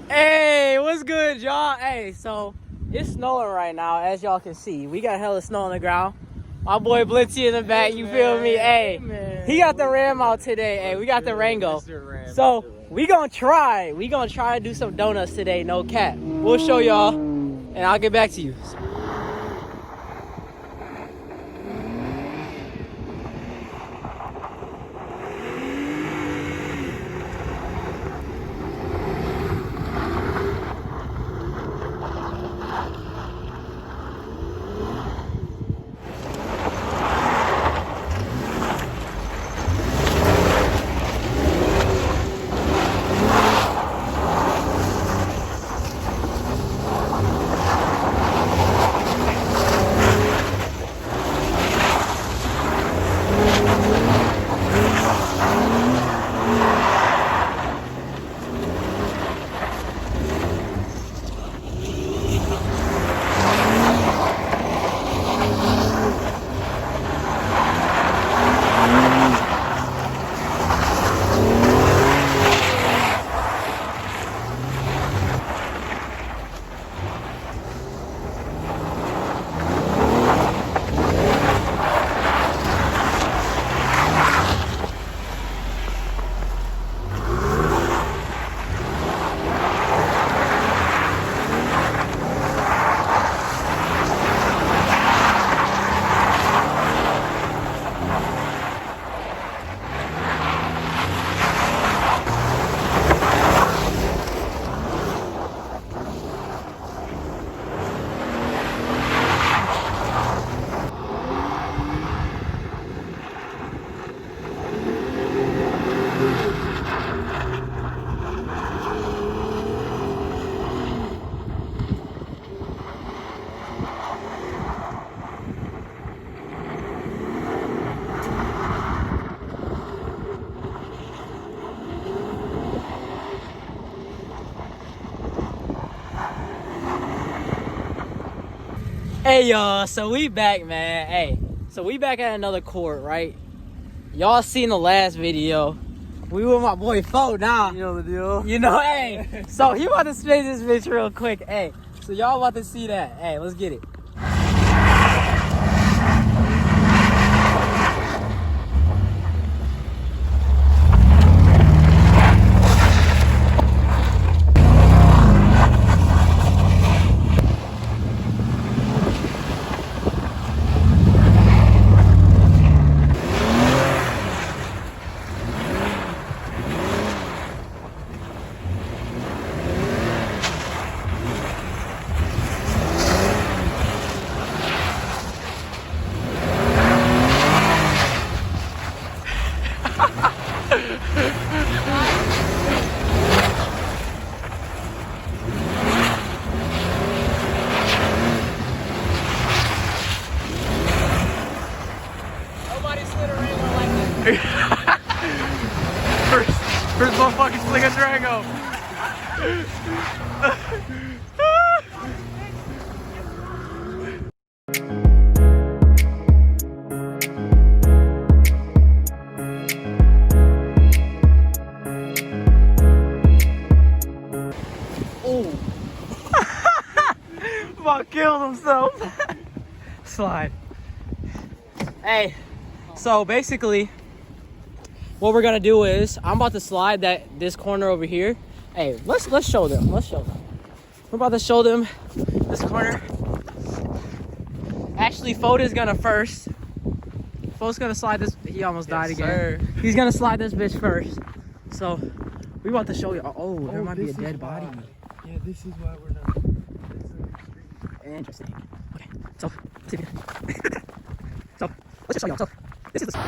Hey, what's good, y'all? Hey, so it's snowing right now, as y'all can see. We got hella snow on the ground. My boy Blitzy in the back, you feel me? Hey, he got the Ram out today. Hey, we got the Rango. So we gonna try to do some donuts today, no cap. We'll show y'all, and I'll get back to you. Hey y'all, so we back, man. Hey, so we back at another court, right? Y'all seen the last video. We with my boy Fo now. You know the deal. You know, hey. So he about to spin this bitch real quick. Hey, so y'all about to see that. Hey, let's get it. First motherfucking sling a Drago. Oh. About killed himself. Slide. Hey, so basically what we're gonna do is I'm about to slide this corner over here. Hey, let's show them. We're about to show them this corner. Actually, Foda's gonna first. Foda's gonna slide this. He almost died again. Sir. He's gonna slide this bitch first. So we about to show you. Oh, there might be a dead body. Yeah, this is why we're not. Interesting. Okay, so so let's just show y'all. So this is the